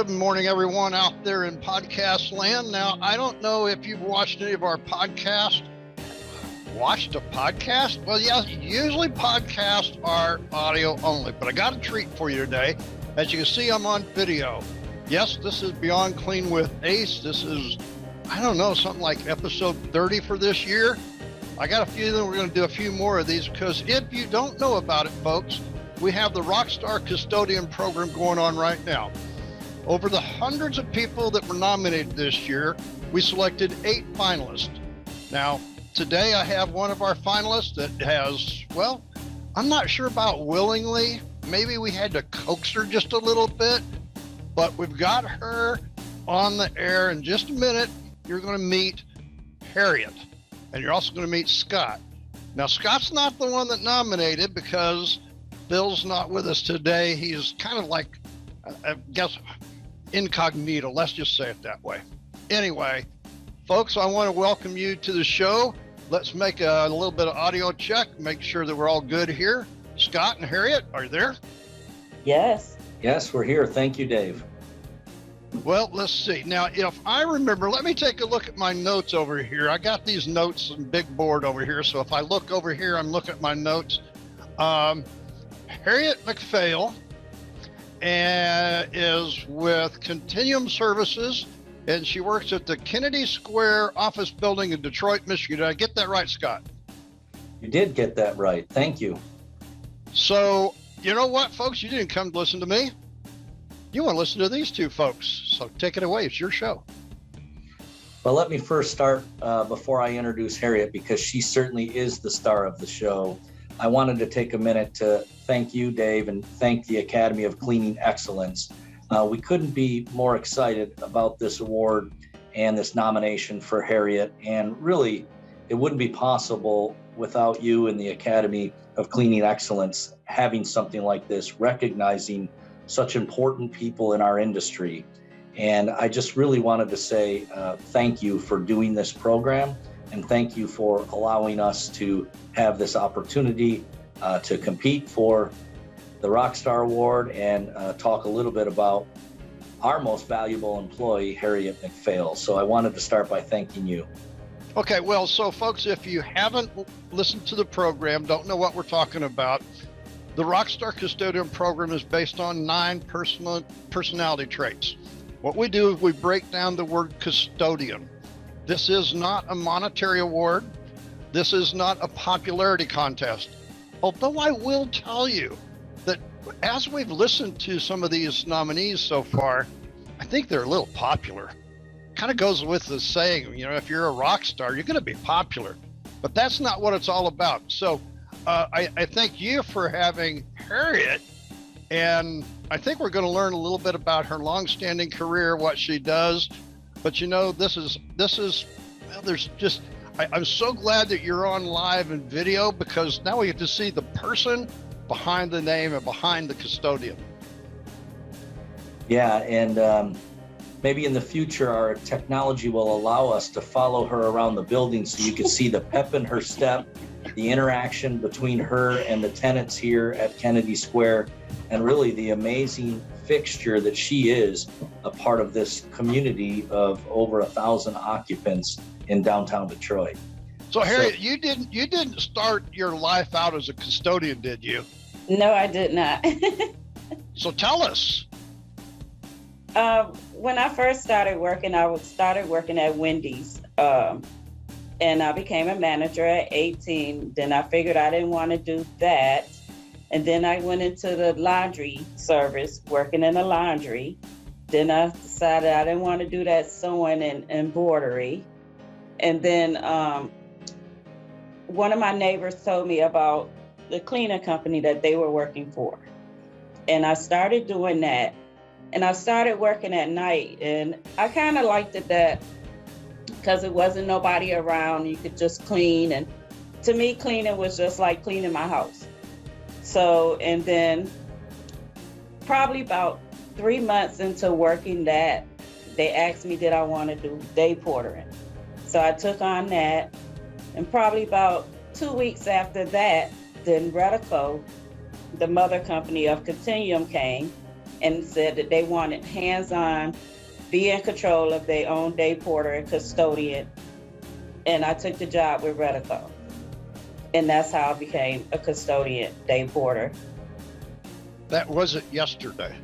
Good morning, everyone out there in podcast land. Now, I don't know if you've watched any of our podcasts. Watched a podcast? Well, yeah, usually podcasts are audio only, but I got a treat for you today. As you can see, I'm on video. Yes, this is Beyond Clean with Ace. This is, I don't know, something like episode 30 for this year. I got a few, then we're going to do a few more of these because if you don't know about it, folks, we have the Rockstar Custodian program going on right now. Over the hundreds of people that were nominated this year, we selected 8 finalists. Now, today I have one of our finalists that has, well, I'm not sure about willingly. Maybe we had to coax her just a little bit, but we've got her on the air. In just a minute, you're going to meet Harriet, and you're also going to meet Scott. Now, Scott's not the one that nominated because Bill's not with us today. He's kind of like, I guess, incognito. Let's just say it that way. Anyway, folks, I want to welcome you to the show. Let's make a little bit of audio check, make sure that we're all good here. Scott and Harriet, are you there? Yes. Yes, we're here. Thank you, Dave. Well, let's see. Now, if I remember, let me take a look at my notes over here. I got these notes on big board over here. So if I look over here, I'm looking at my notes. Harriet McPhail and is with Continuum Services, and she works at the Kennedy Square office building in Detroit, Michigan. Did I get that right, Scott? You did get that right. Thank you. So, you know what, folks? You didn't come to listen to me. You want to listen to these two folks. So take it away. It's your show. Well, let me first start before I introduce Harriet, because she certainly is the star of the show. I wanted to take a minute to thank you, Dave, and thank the Academy of Cleaning Excellence. We couldn't be more excited about this award and this nomination for Harriet. And really, it wouldn't be possible without you and the Academy of Cleaning Excellence having something like this, recognizing such important people in our industry. And I just really wanted to say thank you for doing this program, and thank you for allowing us to have this opportunity to compete for the Rockstar Award and talk a little bit about our most valuable employee, Harriet McPhail. So I wanted to start by thanking you. Okay, well, so folks, if you haven't listened to the program, don't know what we're talking about, the Rockstar Custodian program is based on 9 personality traits. What we do is we break down the word custodian. This is not a monetary award. This is not a popularity contest. Although I will tell you that as we've listened to some of these nominees so far, I think they're a little popular. Kind of goes with the saying, you know, if you're a rock star, you're going to be popular. But that's not what it's all about. So I thank you for having Harriet. And I think we're going to learn a little bit about her longstanding career, what she does. But you know, this is well, there's just, I'm so glad that you're on live and video, because now we get to see the person behind the name and behind the custodian. Yeah, and maybe in the future, our technology will allow us to follow her around the building so you can see the pep in her step, the interaction between her and the tenants here at Kennedy Square, and really the amazing fixture that she is, a part of this community of over 1,000 occupants in downtown Detroit. So Harriet, you didn't start your life out as a custodian, did you? No, I did not. So tell us. When I first started working, I started working at Wendy's, and I became a manager at 18. Then I figured I didn't want to do that. And then I went into the laundry service, working in a laundry. Then I decided I didn't want to do that sewing and embroidery. And then one of my neighbors told me about the cleaning company that they were working for. And I started doing that. And I started working at night. And I kind of liked it that because it wasn't nobody around. You could just clean. And to me, cleaning was just like cleaning my house. So, and then probably about 3 months into working that, they asked me, did I want to do day portering? So I took on that. And probably about 2 weeks after that, then Redico, the mother company of Continuum, came and said that they wanted hands-on, be in control of their own day porter and custodian. And I took the job with Redico. And that's how I became a custodian day porter. That wasn't yesterday.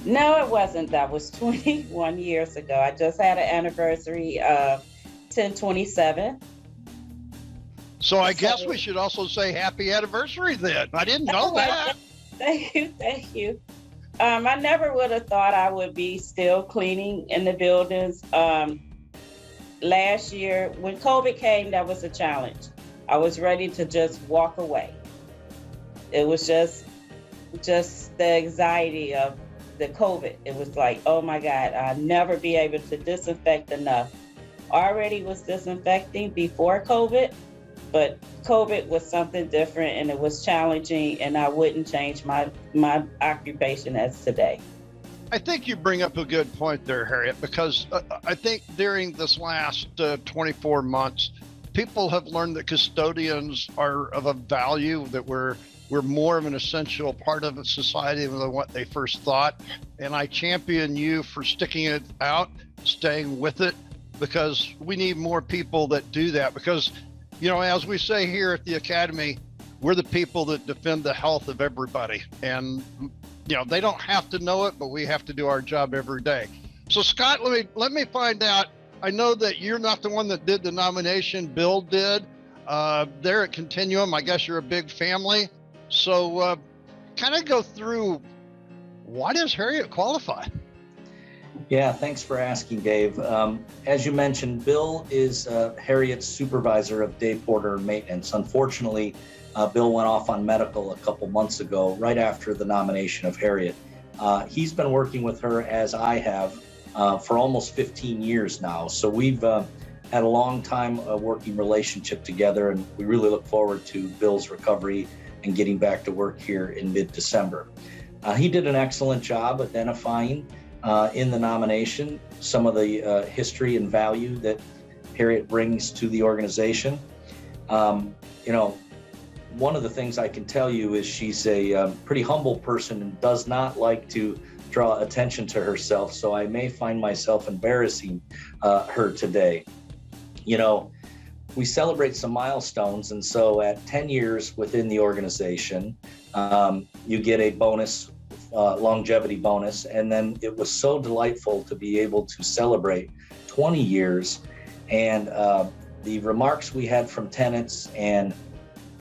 No, it wasn't. That was 21 years ago. I just had an anniversary of 10/27. So I guess we should also say happy anniversary then. I didn't know that. Thank you. I never would have thought I would be still cleaning in the buildings. Last year, when COVID came, that was a challenge. I was ready to just walk away. It was just the anxiety of the COVID. It was like, oh my God, I'll never be able to disinfect enough. Already was disinfecting before COVID, but COVID was something different and it was challenging, and I wouldn't change my occupation as today. I think you bring up a good point there, Harriet, because I think during this last 24 months, people have learned that custodians are of a value, that we're more of an essential part of a society than what they first thought. And I champion you for sticking it out, staying with it, because we need more people that do that. Because, you know, as we say here at the Academy, we're the people that defend the health of everybody. And, you know, they don't have to know it, but we have to do our job every day. So Scott, let me find out. I know that you're not the one that did the nomination. Bill did. There at Continuum, I guess you're a big family. So kind of go through, why does Harriet qualify? Yeah, thanks for asking, Dave. As you mentioned, Bill is Harriet's supervisor of day porter maintenance. Unfortunately, Bill went off on medical a couple months ago, right after the nomination of Harriet. He's been working with her, as I have, for almost 15 years now. So we've had a long time working relationship together, and we really look forward to Bill's recovery and getting back to work here in mid-December. He did an excellent job identifying in the nomination some of the history and value that Harriet brings to the organization. You know, one of the things I can tell you is she's a pretty humble person and does not like to draw attention to herself. So I may find myself embarrassing her today. You know, we celebrate some milestones. And so at 10 years within the organization, you get a bonus, longevity bonus. And then it was so delightful to be able to celebrate 20 years. And the remarks we had from tenants and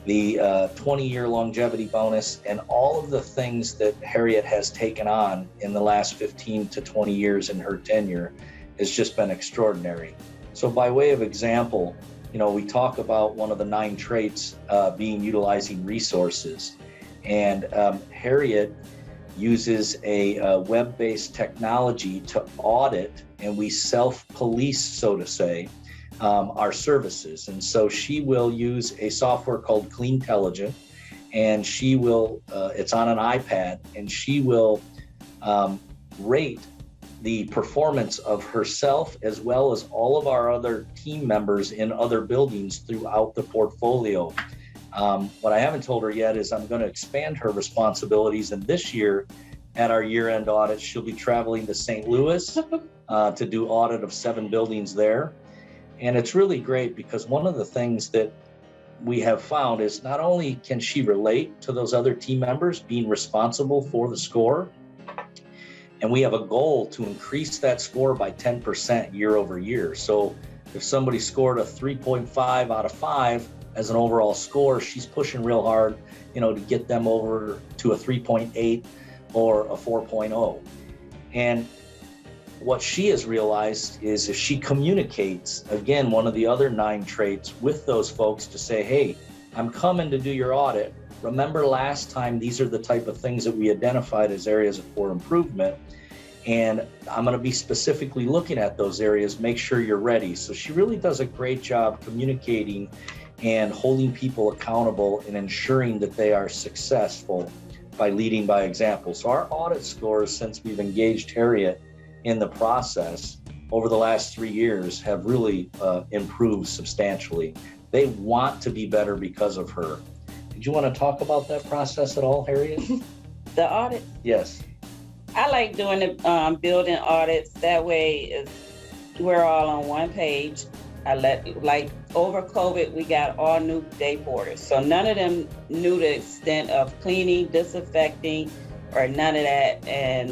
the 20-year longevity bonus and all of the things that Harriet has taken on in the last 15 to 20 years in her tenure has just been extraordinary. So by way of example, you know, we talk about one of the 9 traits being utilizing resources. And Harriet uses a web-based technology to audit, and we self-police, so to say, our services. And so she will use a software called Cleantelligent, and she will, it's on an iPad, and she will rate the performance of herself as well as all of our other team members in other buildings throughout the portfolio. What I haven't told her yet is I'm going to expand her responsibilities, and this year at our year-end audit, she'll be traveling to St. Louis to do audit of 7 buildings there. And it's really great because one of the things that we have found is not only can she relate to those other team members being responsible for the score, and we have a goal to increase that score by 10% year over year. So if somebody scored a 3.5 out of 5 as an overall score, she's pushing real hard, you know, to get them over to a 3.8 or a 4.0. And what she has realized is if she communicates, again, one of the other 9 traits with those folks to say, hey, I'm coming to do your audit. Remember last time, these are the type of things that we identified as areas for improvement. And I'm going to be specifically looking at those areas, make sure you're ready. So she really does a great job communicating and holding people accountable and ensuring that they are successful by leading by example. So our audit scores, since we've engaged Harriet in the process over the last 3 years, have really improved substantially. They want to be better because of her. Did you want to talk about that process at all, Harriet? The audit? Yes. I like doing the building audits. That way, we're all on one page. Like over COVID, we got all new day porters. So none of them knew the extent of cleaning, disinfecting, or none of that. And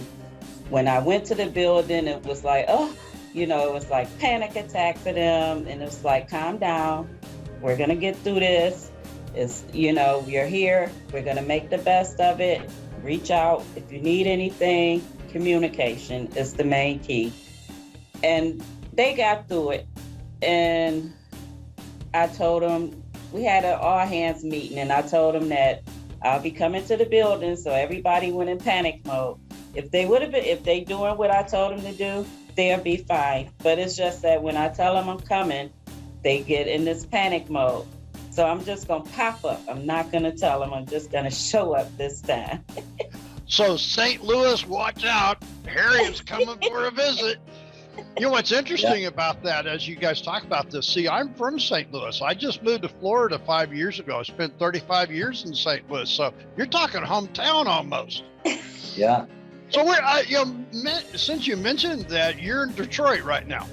when I went to the building, it was like, oh, it was like panic attack for them. And it was like, calm down. We're going to get through this. It's, we're here. We're going to make the best of it. Reach out. If you need anything, communication is the main key. And they got through it. And I told them, we had an all hands meeting, and I told them that I'll be coming to the building. So everybody went in panic mode. If they doing what I told them to do, they'll be fine. But it's just that when I tell them I'm coming, they get in this panic mode. So I'm just going to pop up. I'm not going to tell them. I'm just going to show up this time. So St. Louis, watch out. Harriet's coming for a visit. You know what's interesting about that, as you guys talk about this, see, I'm from St. Louis. I just moved to Florida 5 years ago. I spent 35 years in St. Louis. So you're talking hometown almost. Yeah. So since you mentioned that, you're in Detroit right now.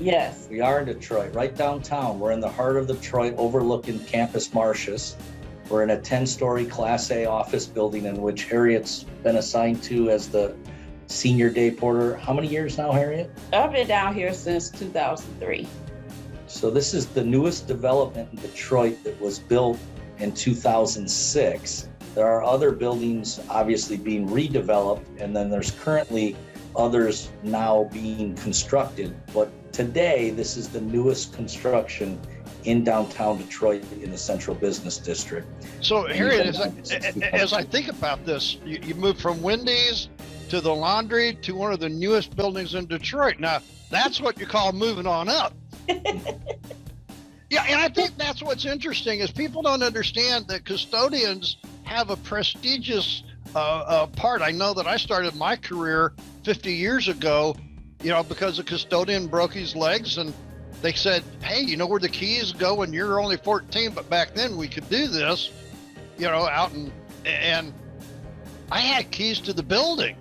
Yes. We are in Detroit, right downtown. We're in the heart of Detroit, overlooking Campus Martius. We're in a 10-story Class A office building in which Harriet's been assigned to as the senior day porter. How many years now, Harriet? I've been down here since 2003. So this is the newest development in Detroit that was built in 2006. There are other buildings obviously being redeveloped, and then there's currently others now being constructed. But today, this is the newest construction in downtown Detroit in the Central Business District. So Harriet, as I think about this, you moved from Wendy's to the Laundry to one of the newest buildings in Detroit. Now, that's what you call moving on up. Yeah, and I think that's what's interesting is people don't understand that custodians have a prestigious part. I know that I started my career 50 years ago, because a custodian broke his legs, and they said, hey, you know where the keys go when you're only 14, but back then we could do this, out and I had keys to the building.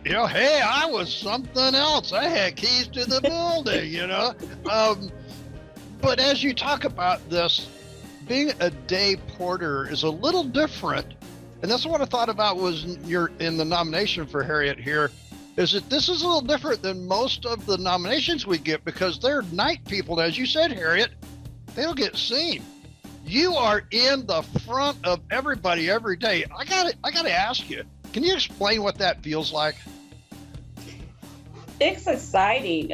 Hey, I was something else. I had keys to the building, But as you talk about this, being a day porter is a little different. And that's what I thought about was in the nomination for Harriet here, is that this is a little different than most of the nominations we get because they're night people. As you said, Harriet, they don't get seen. You are in the front of everybody every day. I got to ask you, can you explain what that feels like? It's exciting.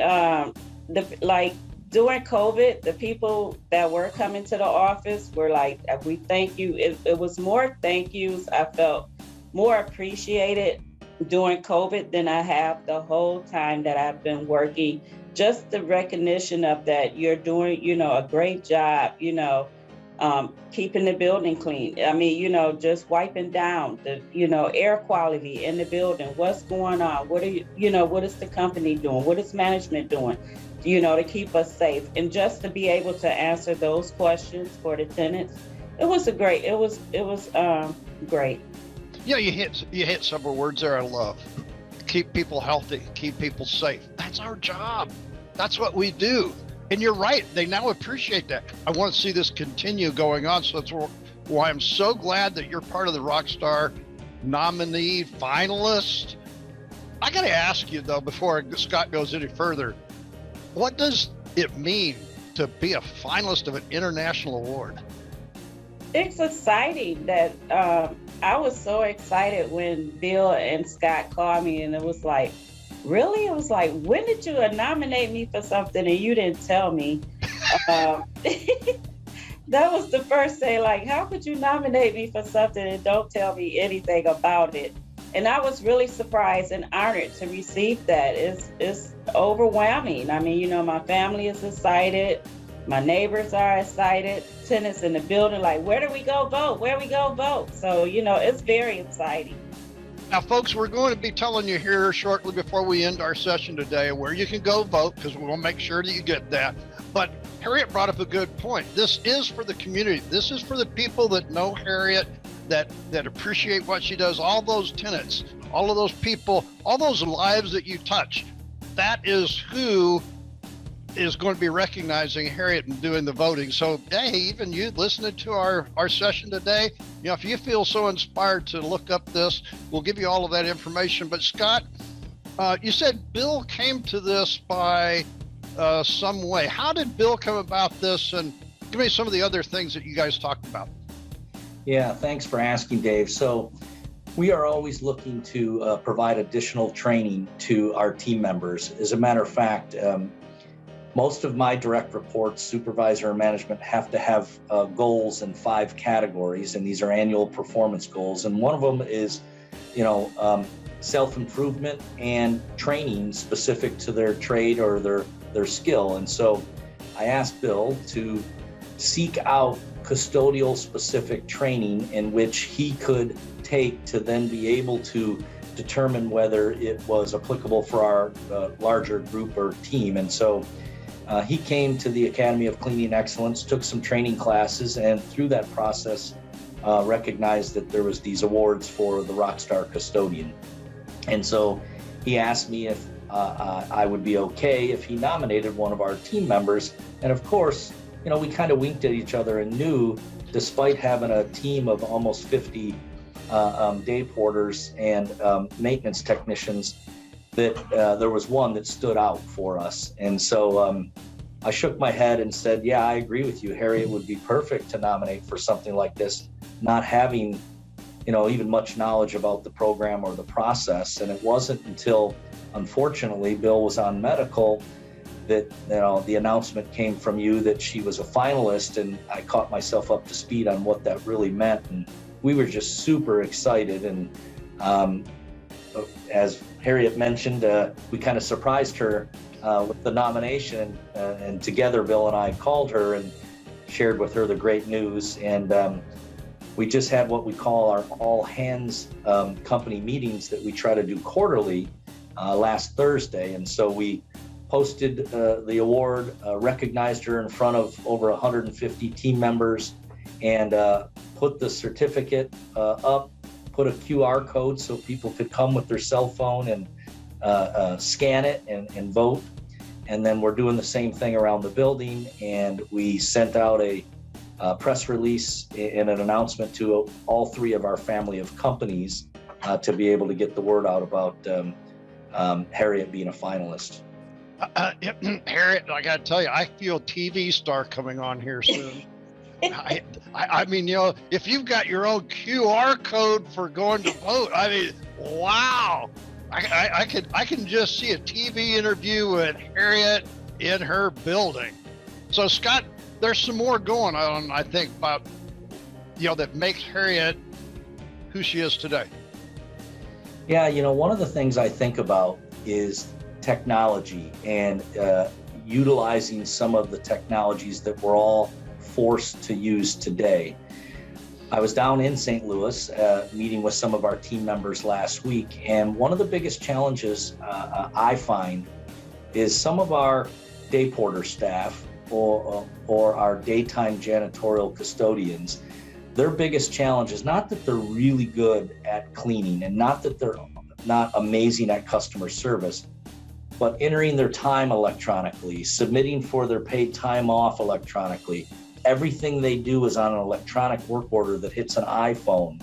During COVID, the people that were coming to the office were like, we thank you. It was more thank yous. I felt more appreciated during COVID than I have the whole time that I've been working. Just the recognition of that you're doing, a great job, keeping the building clean. I mean, just wiping down the, air quality in the building. What's going on? What is the company doing? What is management doing? To keep us safe, and just to be able to answer those questions for the tenants, it was great. Yeah, you hit several words there I love. Keep people healthy, keep people safe. That's our job. That's what we do. And you're right. They now appreciate that. I want to see this continue going on. So that's why I'm so glad that you're part of the Rockstar nominee finalist. I got to ask you though, before Scott goes any further, what does it mean to be a finalist of an international award? It's exciting that I was so excited when Bill and Scott called me, and it was like, really? It was like, when did you nominate me for something and you didn't tell me? That was the first day, like, how could you nominate me for something and don't tell me anything about it? And I was really surprised and honored to receive that. It's overwhelming. I mean, my family is excited. My neighbors are excited. Tenants in the building, like, where do we go vote? Where we go vote? So, it's very exciting. Now, folks, we're going to be telling you here shortly before we end our session today where you can go vote, because we'll make sure that you get that. But Harriet brought up a good point. This is for the community. This is for the people that know Harriet, that appreciate what she does, all those tenants, all of those people, all those lives that you touch. That is who is going to be recognizing Harriet and doing the voting. So, hey, even you listening to our session today, if you feel so inspired to look up this, we'll give you all of that information. But Scott, you said Bill came to this by some way. How did Bill come about this? And give me some of the other things that you guys talked about. Yeah, thanks for asking, Dave. So we are always looking to provide additional training to our team members. As a matter of fact, most of my direct reports, supervisor and management, have to have goals in 5 categories, and these are annual performance goals. And one of them is, self-improvement and training specific to their trade or their skill. And so I asked Bill to seek out custodial specific training in which he could take to then be able to determine whether it was applicable for our larger group or team. And so he came to the Academy of Cleaning Excellence, took some training classes, and through that process recognized that there was these awards for the Rockstar Custodian. And so he asked me if I would be okay if he nominated one of our team members. And of course, we kind of winked at each other and knew, despite having a team of almost 50 day porters and maintenance technicians, that there was one that stood out for us. And so I shook my head and said, yeah, I agree with you. Harriet would be perfect to nominate for something like this, not having, even much knowledge about the program or the process. And it wasn't until, unfortunately, Bill was on medical that, the announcement came from you that she was a finalist, and I caught myself up to speed on what that really meant. And we were just super excited. And as Harriet mentioned, we kind of surprised her with the nomination, and together Bill and I called her and shared with her the great news. And we just had what we call our all hands company meetings that we try to do quarterly last Thursday. And so we posted the award, recognized her in front of over 150 team members, and put the certificate up, put a QR code so people could come with their cell phone and scan it and vote. And then we're doing the same thing around the building, and we sent out a press release and an announcement to all 3 of our family of companies to be able to get the word out about Harriet being a finalist. Harriet, I got to tell you, I feel TV star coming on here soon. I mean, if you've got your own QR code for going to vote, I mean, wow. I can just see a TV interview with Harriet in her building. So Scott, there's some more going on, I think, about, that makes Harriet who she is today. Yeah, one of the things I think about is technology and utilizing some of the technologies that we're all forced to use today. I was down in St. Louis meeting with some of our team members last week, and one of the biggest challenges I find is some of our day porter staff or our daytime janitorial custodians. Their biggest challenge is not that they're really good at cleaning and not that they're not amazing at customer service, but entering their time electronically, submitting for their paid time off electronically. Everything they do is on an electronic work order that hits an iPhone,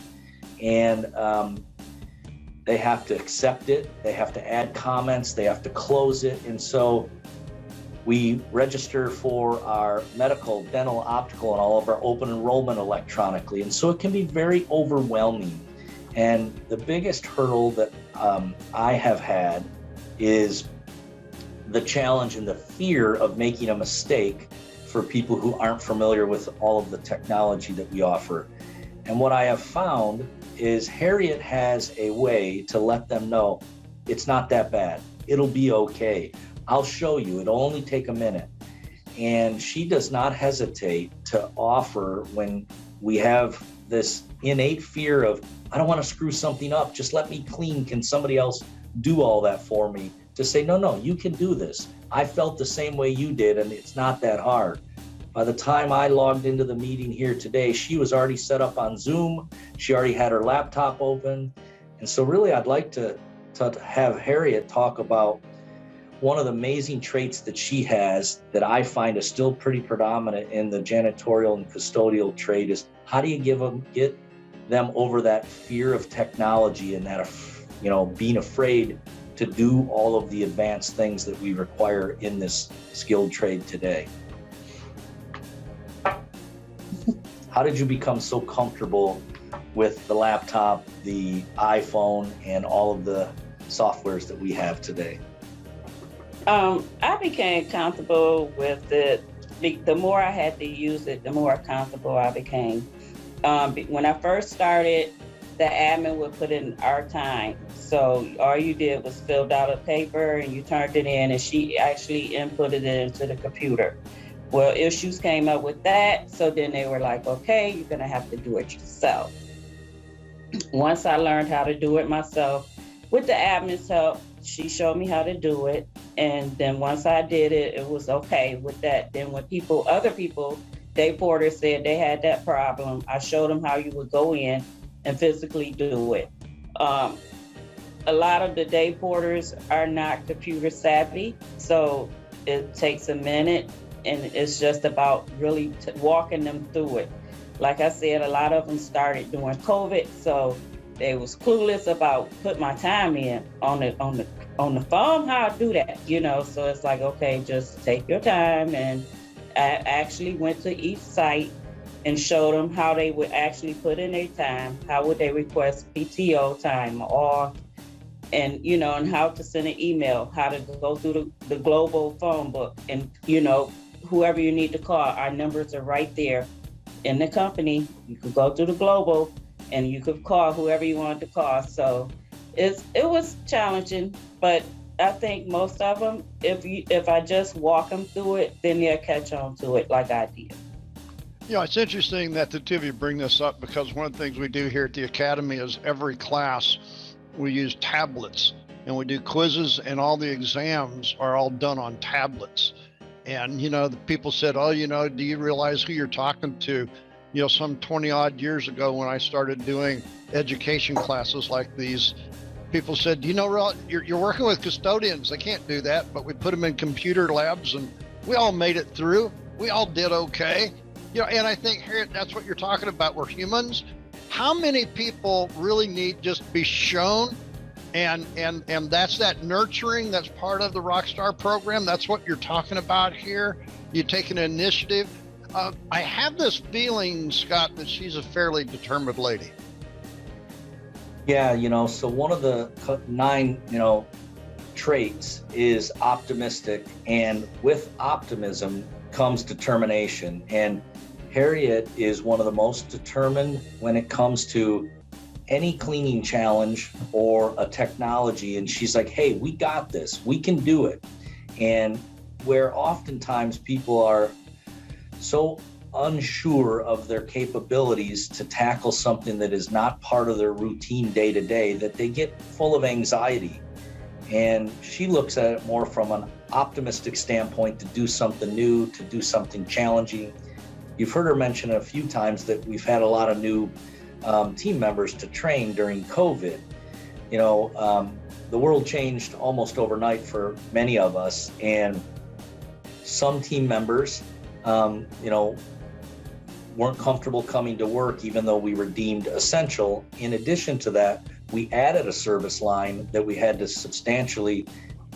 and they have to accept it, they have to add comments, they have to close it. And so we register for our medical, dental, optical, and all of our open enrollment electronically. And so it can be very overwhelming. And the biggest hurdle that I have had is the challenge and the fear of making a mistake for people who aren't familiar with all of the technology that we offer. And what I have found is Harriet has a way to let them know it's not that bad. It'll be okay. I'll show you. It'll only take a minute. And she does not hesitate to offer when we have this innate fear of, I don't want to screw something up. Just let me clean. Can somebody else do all that for me? To say, no, you can do this. I felt the same way you did, and it's not that hard. By the time I logged into the meeting here today, she was already set up on Zoom. She already had her laptop open. And so really, I'd like to have Harriet talk about one of the amazing traits that she has that I find is still pretty predominant in the janitorial and custodial trade is how do you get them over that fear of technology and that, being afraid to do all of the advanced things that we require in this skilled trade today. How did you become so comfortable with the laptop, the iPhone, and all of the softwares that we have today? I became comfortable with it. The more I had to use it, the more comfortable I became. When I first started, the admin would put in our time. So all you did was filled out a paper and you turned it in, and she actually inputted it into the computer. Well, issues came up with that. So then they were like, okay, you're gonna have to do it yourself. Once I learned how to do it myself, with the admin's help, she showed me how to do it. And then once I did it, it was okay with that. Then when other people, day porters said they had that problem, I showed them how you would go in and physically do it. A lot of the day porters are not computer savvy, so it takes a minute, and it's just about really walking them through it. Like I said, a lot of them started during COVID, so they was clueless about put my time in on the phone, how I do that, so it's like, okay, just take your time. And I actually went to each site and showed them how they would actually put in their time, how would they request PTO time off, and and how to send an email, how to go through the global phone book, and whoever you need to call, our numbers are right there in the company. You could go through the global and you could call whoever you wanted to call. So it was challenging, but I think most of them, if I just walk them through it, then they'll catch on to it like I did. It's interesting that the two of you bring this up, because one of the things we do here at the Academy is every class we use tablets, and we do quizzes, and all the exams are all done on tablets. And, the people said, do you realize who you're talking to? Some 20 odd years ago when I started doing education classes like these, people said, you're working with custodians. They can't do that, but we put them in computer labs and we all made it through. We all did okay. And I think, Harriet, that's what you're talking about. We're humans. How many people really need just to be shown? And that's that nurturing, that's part of the Rockstar program. That's what you're talking about here. You take an initiative. I have this feeling, Scott, that she's a fairly determined lady. Yeah, so one of the 9, traits is optimistic, and with optimism comes determination. And Harriet is one of the most determined when it comes to any cleaning challenge or a technology. And she's like, hey, we got this, we can do it. And where oftentimes people are so unsure of their capabilities to tackle something that is not part of their routine day to day, that they get full of anxiety. And she looks at it more from an optimistic standpoint, to do something new, to do something challenging. You've heard her mention a few times that we've had a lot of new team members to train during COVID. The world changed almost overnight for many of us, and some team members, weren't comfortable coming to work, even though we were deemed essential. In addition to that, we added a service line that we had to substantially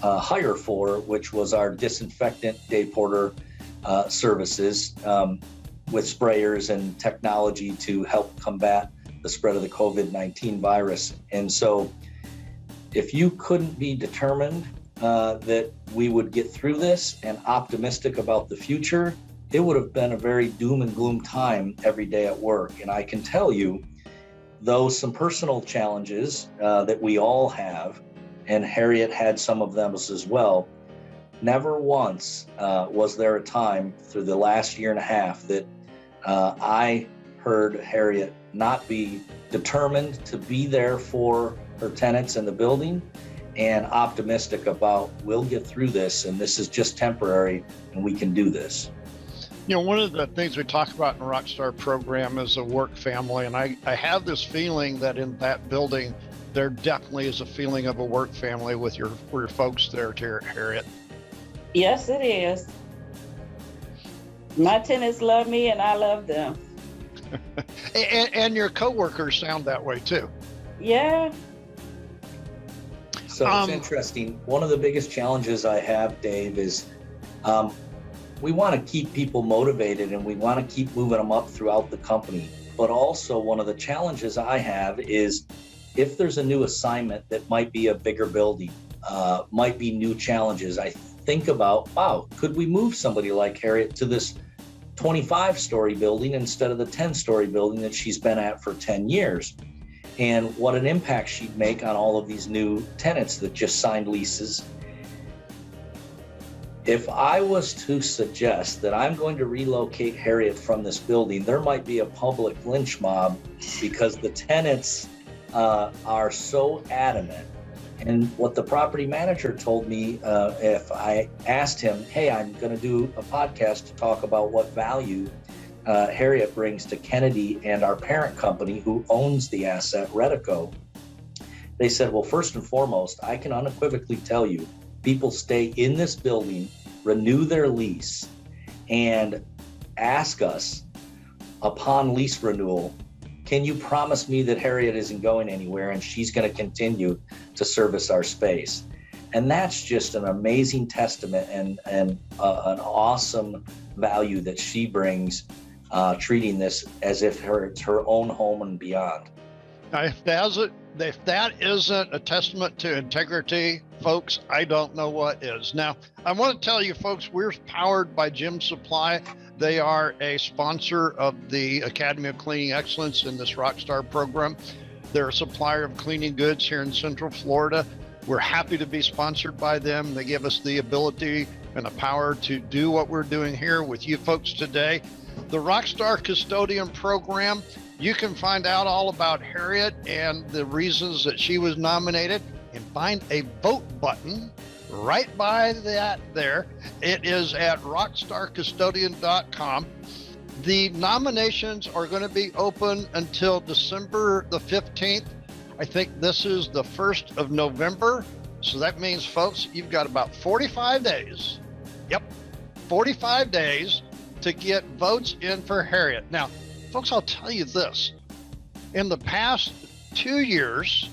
hire for, which was our disinfectant day porter services with sprayers and technology to help combat the spread of the COVID-19 virus. And so if you couldn't be determined that we would get through this and optimistic about the future, it would have been a very doom and gloom time every day at work. And I can tell you, though some personal challenges that we all have, and Harriet had some of them as well, never once was there a time through the last year and a half that I heard Harriet not be determined to be there for her tenants in the building and optimistic about, we'll get through this, and this is just temporary and we can do this. You know, one of the things we talk about in the Rockstar program is a work family. And I have this feeling that in that building, there definitely is a feeling of a work family with your folks there, Harriet. Yes, it is. My tenants love me and I love them. and your coworkers sound that way too. Yeah. So it's interesting. One of the biggest challenges I have, Dave, is we want to keep people motivated and we want to keep moving them up throughout the company. But also one of the challenges I have is if there's a new assignment that might be a bigger building, might be new challenges, I think about, wow, could we move somebody like Harriet to this 25-story building instead of the 10-story building that she's been at for 10 years? And what an impact she'd make on all of these new tenants that just signed leases. If I was to suggest that I'm going to relocate Harriet from this building, there might be a public lynch mob because the tenants are so adamant. And what the property manager told me, if I asked him, hey, I'm going to do a podcast to talk about what value Harriet brings to Kennedy and our parent company who owns the asset, Redico. They said, well, first and foremost, I can unequivocally tell you, people stay in this building, renew their lease, and ask us upon lease renewal, can you promise me that Harriet isn't going anywhere and she's going to continue to service our space? And that's just an amazing testament and an awesome value that she brings, treating this as if it's her own home and beyond. Now, if that isn't a testament to integrity, folks, I don't know what is. Now, I want to tell you, folks, we're powered by Gym Supply. They are a sponsor of the Academy of Cleaning Excellence in this Rockstar program. They're a supplier of cleaning goods here in Central Florida. We're happy to be sponsored by them. They give us the ability and the power to do what we're doing here with you folks today. The Rockstar Custodian program, you can find out all about Harriet and the reasons that she was nominated and find a vote button right by that there. It is at rockstarcustodian.com. The nominations are going to be open until December the 15th. I think this is the 1st of November. So that means, folks, you've got about 45 days. Yep, 45 days to get votes in for Harriet. Now, folks, I'll tell you this. In the past 2 years,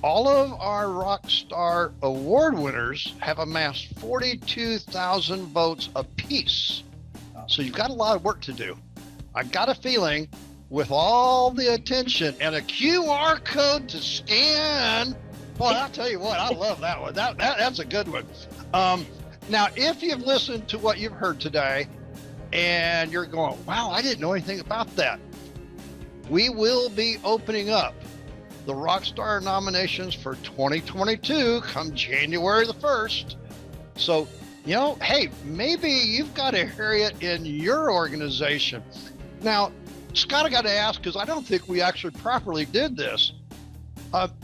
all of our Rockstar Award winners have amassed 42,000 votes apiece. So you've got a lot of work to do. I got a feeling with all the attention and a QR code to scan, boy, I'll tell you what, I love that one. That's a good one. Now, if you've listened to what you've heard today and you're going, wow, I didn't know anything about that, we will be opening up the Rockstar nominations for 2022 come January the 1st. So, you know, hey, maybe you've got a Harriet in your organization. Now, Scott, I got to ask, because I don't think we actually properly did this.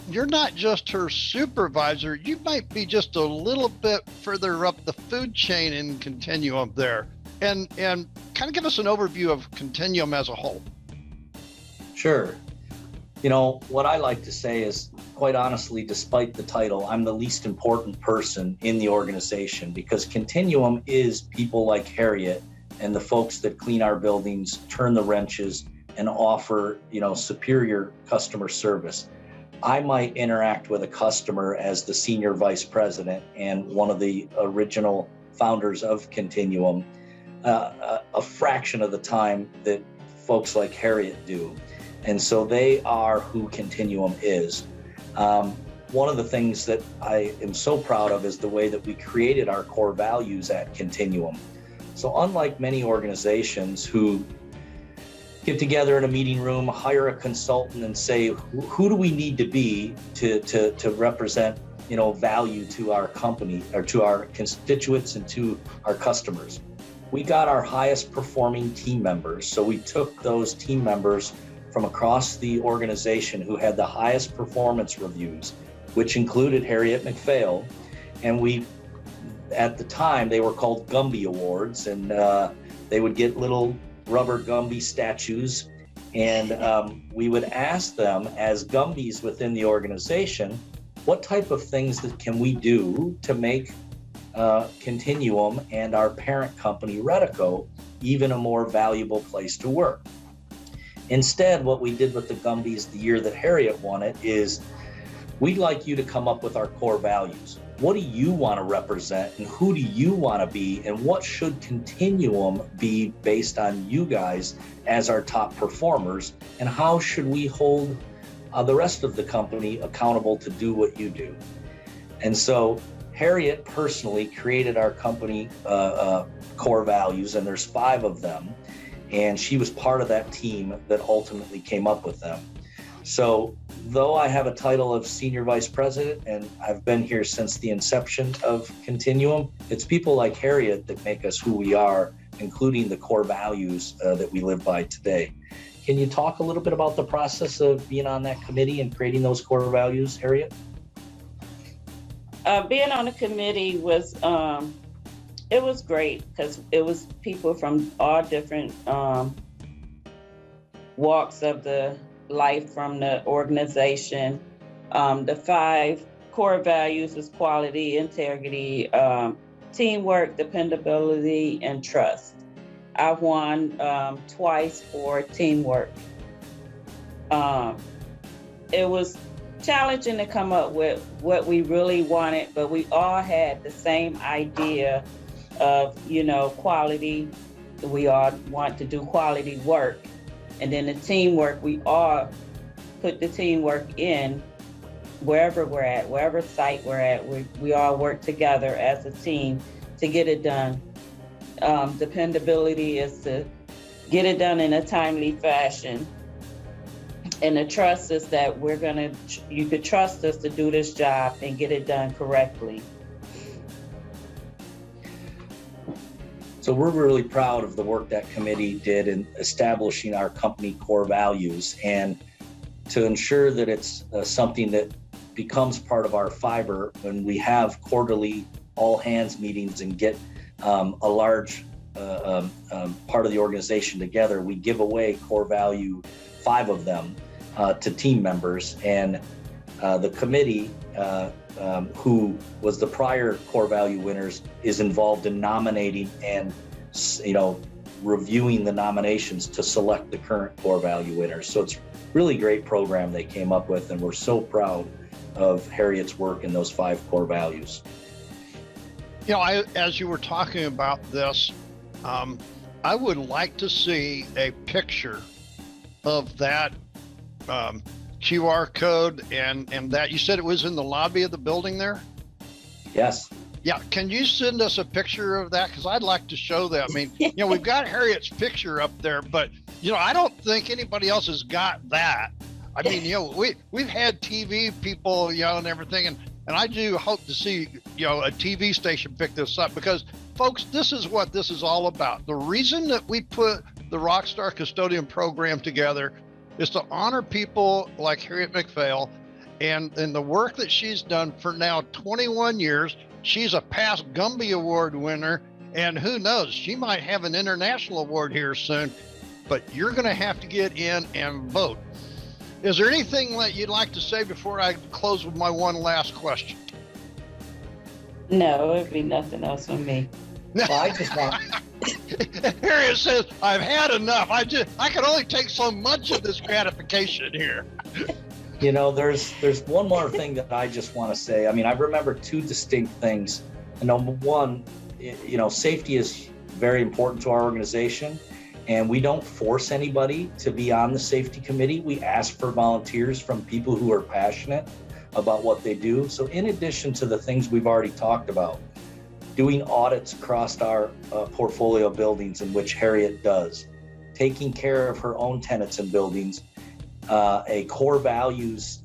You're not just her supervisor. You might be just a little bit further up the food chain in Continuum there. And kind of give us an overview of Continuum as a whole. Sure. You know, what I like to say is, quite honestly, despite the title, I'm the least important person in the organization because Continuum is people like Harriet and the folks that clean our buildings, turn the wrenches, and offer, you know, superior customer service. I might interact with a customer as the senior vice president and one of the original founders of Continuum, a fraction of the time that folks like Harriet do. And so they are who Continuum is. One of the things that I am so proud of is the way that we created our core values at Continuum. So unlike many organizations who get together in a meeting room, hire a consultant and say, who do we need to be to represent, you know, value to our company or to our constituents and to our customers. We got our highest performing team members. So we took those team members from across the organization who had the highest performance reviews, which included Harriet McPhail. And we, at the time, they were called Gumby Awards, and they would get little rubber Gumby statues, and we would ask them as Gumbies within the organization, what type of things that can we do to make Continuum and our parent company, Redico, even a more valuable place to work. Instead, what we did with the Gumbies the year that Harriet won it is, we'd like you to come up with our core values. What do you want to represent, and who do you want to be, and what should Continuum be based on you guys as our top performers, and how should we hold the rest of the company accountable to do what you do? And so Harriet personally created our company core values, and there's 5 of them, and she was part of that team that ultimately came up with them. So though I have a title of Senior Vice President, and I've been here since the inception of Continuum, it's people like Harriet that make us who we are, including the core values that we live by today. Can you talk a little bit about the process of being on that committee and creating those core values, Harriet? Being on the committee was, it was great because it was people from all different walks of the life from the organization. The 5 core values is quality, integrity, teamwork, dependability, and trust. I've won twice for teamwork. It was challenging to come up with what we really wanted, but we all had the same idea of, quality. We all want to do quality work. And then the teamwork, we all put the teamwork in wherever we're at, wherever site we're at. We all work together as a team to get it done. Dependability is to get it done in a timely fashion. And the trust is that you could trust us to do this job and get it done correctly. So we're really proud of the work that committee did in establishing our company core values, and to ensure that it's something that becomes part of our fiber when we have quarterly all hands meetings and get a large part of the organization together. We give away core value, 5 of them, to team members, and the committee, who was the prior core value winners, is involved in nominating and reviewing the nominations to select the current core value winners. So it's really great program they came up with, and we're so proud of Harriet's work in those 5 core values. As you were talking about this, I would like to see a picture of that QR code and that. You said it was in the lobby of the building there? Yes. Yeah, can you send us a picture of that? Because I'd like to show that. I mean, we've got Harriet's picture up there, but I don't think anybody else has got that. I mean, we've had TV people, and everything, and I do hope to see, a TV station pick this up, because folks, this is what this is all about. The reason that we put the Rockstar Custodian program together is to honor people like Harriet McPhail and the work that she's done for now 21 years. She's a past Gumby Award winner, and who knows, she might have an international award here soon, but you're going to have to get in and vote. Is there anything that you'd like to say before I close with my one last question? No, it'd be nothing else from me. Well, I just want... Harriet says, I've had enough. I can only take so much of this gratification here. There's one more thing that I just want to say. I mean, I remember 2 distinct things. Number one, safety is very important to our organization, and we don't force anybody to be on the safety committee. We ask for volunteers from people who are passionate about what they do. So in addition to the things we've already talked about, doing audits across our portfolio of buildings, in which Harriet does, taking care of her own tenants and buildings, a core values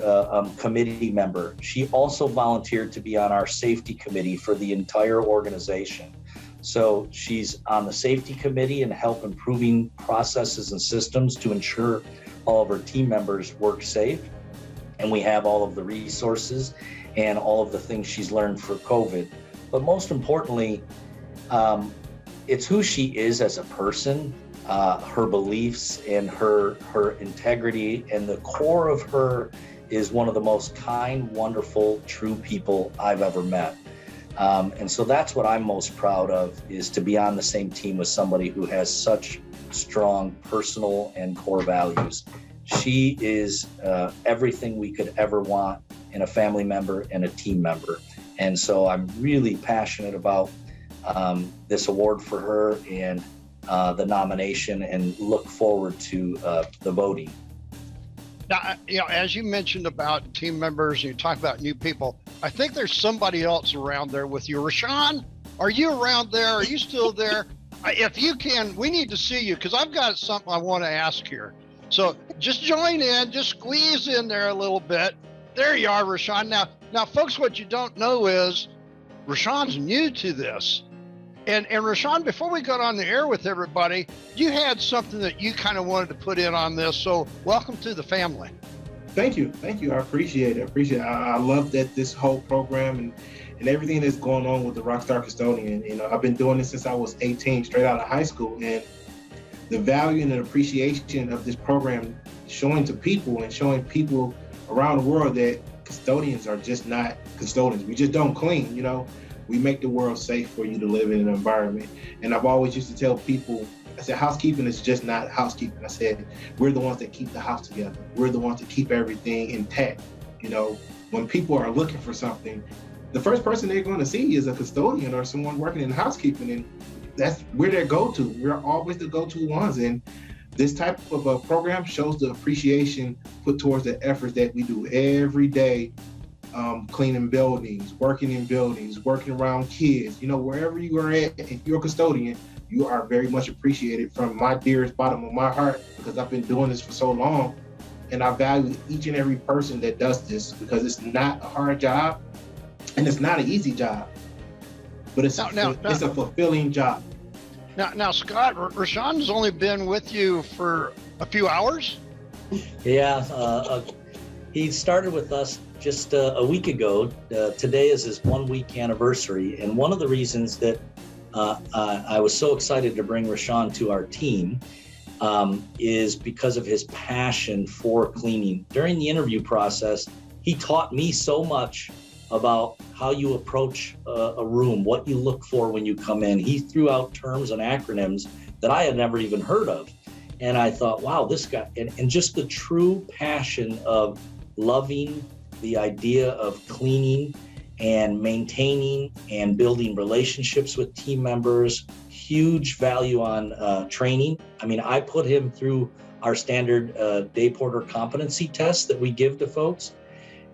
committee member. She also volunteered to be on our safety committee for the entire organization. So she's on the safety committee and help improving processes and systems to ensure all of her team members work safe. And we have all of the resources and all of the things she's learned for COVID. But most importantly, it's who she is as a person, her beliefs and her integrity, and the core of her is one of the most kind, wonderful, true people I've ever met. And so that's what I'm most proud of, is to be on the same team with somebody who has such strong personal and core values. She is everything we could ever want in a family member and a team member. And so I'm really passionate about this award for her and the nomination, and look forward to the voting. Now, as you mentioned about team members, and you talk about new people, I think there's somebody else around there with you. Rashawn, are you around there? Are you still there? If you can, we need to see you, because I've got something I want to ask here. So just join in, just squeeze in there a little bit. There you are, Rashawn. Now, folks, what you don't know is Rashawn's new to this. And Rashawn, before we got on the air with everybody, you had something that you kind of wanted to put in on this. So welcome to the family. Thank you. I appreciate it. I love that this whole program and everything that's going on with the Rockstar Custodian. I've been doing this since I was 18, straight out of high school. And the value and the appreciation of this program showing people around the world that custodians are just not custodians. We just don't clean, We make the world safe for you to live in an environment. And I've always used to tell people, I said, housekeeping is just not housekeeping. I said, we're the ones that keep the house together. We're the ones that keep everything intact. When people are looking for something, the first person they're going to see is a custodian or someone working in housekeeping. And that's where they go-to. We're always the go-to ones. And this type of a program shows the appreciation put towards the efforts that we do every day. Cleaning buildings, working in buildings, working around kids, wherever you are at, if you're a custodian, you are very much appreciated from my dearest bottom of my heart, because I've been doing this for so long, and I value each and every person that does this, because it's not a hard job and it's not an easy job, but it's a fulfilling job. Now, Scott, Rashawn's only been with you for a few hours? Yeah, he started with us just a week ago. Today is his 1 week anniversary. And one of the reasons that I was so excited to bring Rashawn to our team is because of his passion for cleaning. During the interview process, he taught me so much about how you approach a room, what you look for when you come in. He threw out terms and acronyms that I had never even heard of. And I thought, wow, this guy, and just the true passion of loving the idea of cleaning and maintaining and building relationships with team members, huge value on training. I mean, I put him through our standard day porter competency test that we give to folks.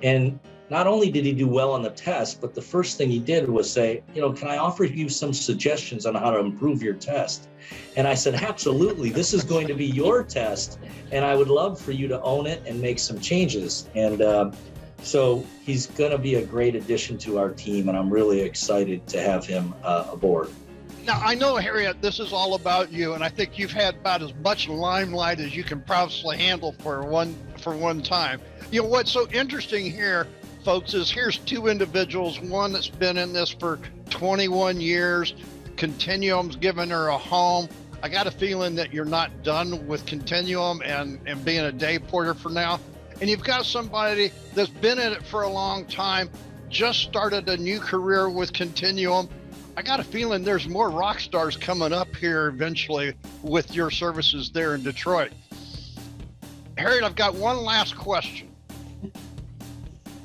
And not only did he do well on the test, but the first thing he did was say, can I offer you some suggestions on how to improve your test? And I said, absolutely, this is going to be your test, and I would love for you to own it and make some changes. And so he's going to be a great addition to our team, and I'm really excited to have him aboard. Now, I know, Harriet, this is all about you, and I think you've had about as much limelight as you can probably handle for one time. What's so interesting here, folks, is here's two individuals, one that's been in this for 21 years. Continuum's given her a home. I got a feeling that you're not done with Continuum and being a day porter for now. And you've got somebody that's been in it for a long time, just started a new career with Continuum. I got a feeling there's more rock stars coming up here eventually with your services there in Detroit. Harriet, I've got one last question.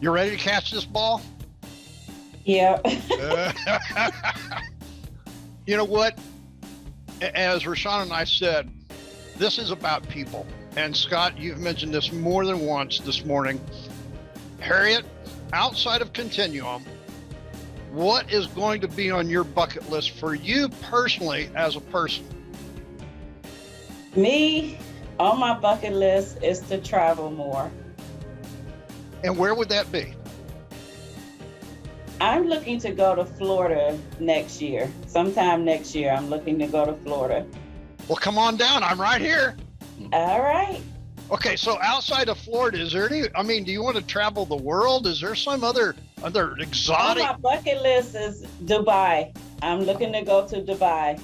You ready to catch this ball? Yeah. You know what? As Rashawn and I said, this is about people. And Scott, you've mentioned this more than once this morning. Harriet, outside of Continuum, what is going to be on your bucket list for you personally as a person? Me, on my bucket list is to travel more. And where would that be? I'm looking to go to Florida next year. Sometime next year, I'm looking to go to Florida. Well, come on down. I'm right here. All right. Okay, so outside of Florida, is there any, do you want to travel the world? Is there some other exotic? On my bucket list is Dubai. I'm looking to go to Dubai.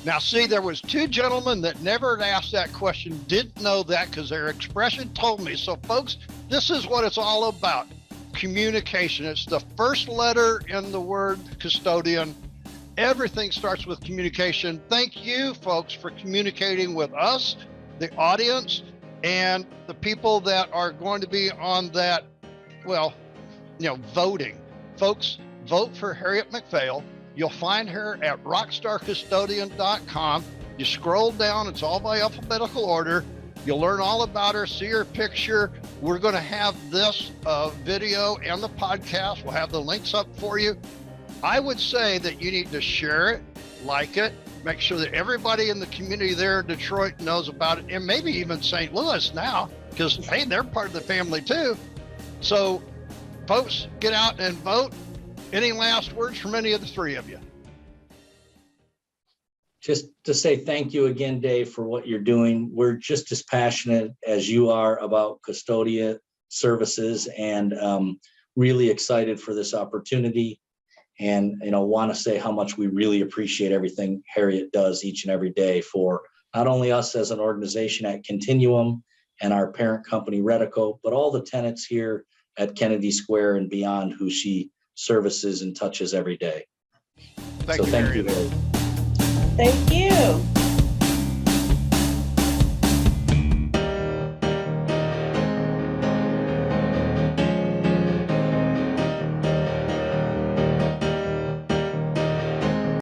Now, see, there was two gentlemen that never had asked that question, didn't know that because their expression told me. So, folks, this is what it's all about. Communication. It's the first letter in the word custodian. Everything starts with communication. Thank you, folks, for communicating with us, the audience, and the people that are going to be on that, well, voting. Folks, vote for Harriet McPhail. You'll find her at rockstarcustodian.com. You scroll down, it's all by alphabetical order. You'll learn all about her, see her picture. We're going to have this video and the podcast. We'll have the links up for you. I would say that you need to share it, like it, make sure that everybody in the community there in Detroit knows about it, and maybe even St. Louis now, because, hey, they're part of the family too. So, folks, get out and vote. Any last words from any of the three of you? Just to say thank you again, Dave, for what you're doing. We're just as passionate as you are about custodian services, and really excited for this opportunity. And want to say how much we really appreciate everything Harriet does each and every day for not only us as an organization at Continuum and our parent company Redico, but all the tenants here at Kennedy Square and beyond who she services and touches every day. Thank you, Dave. Thank you.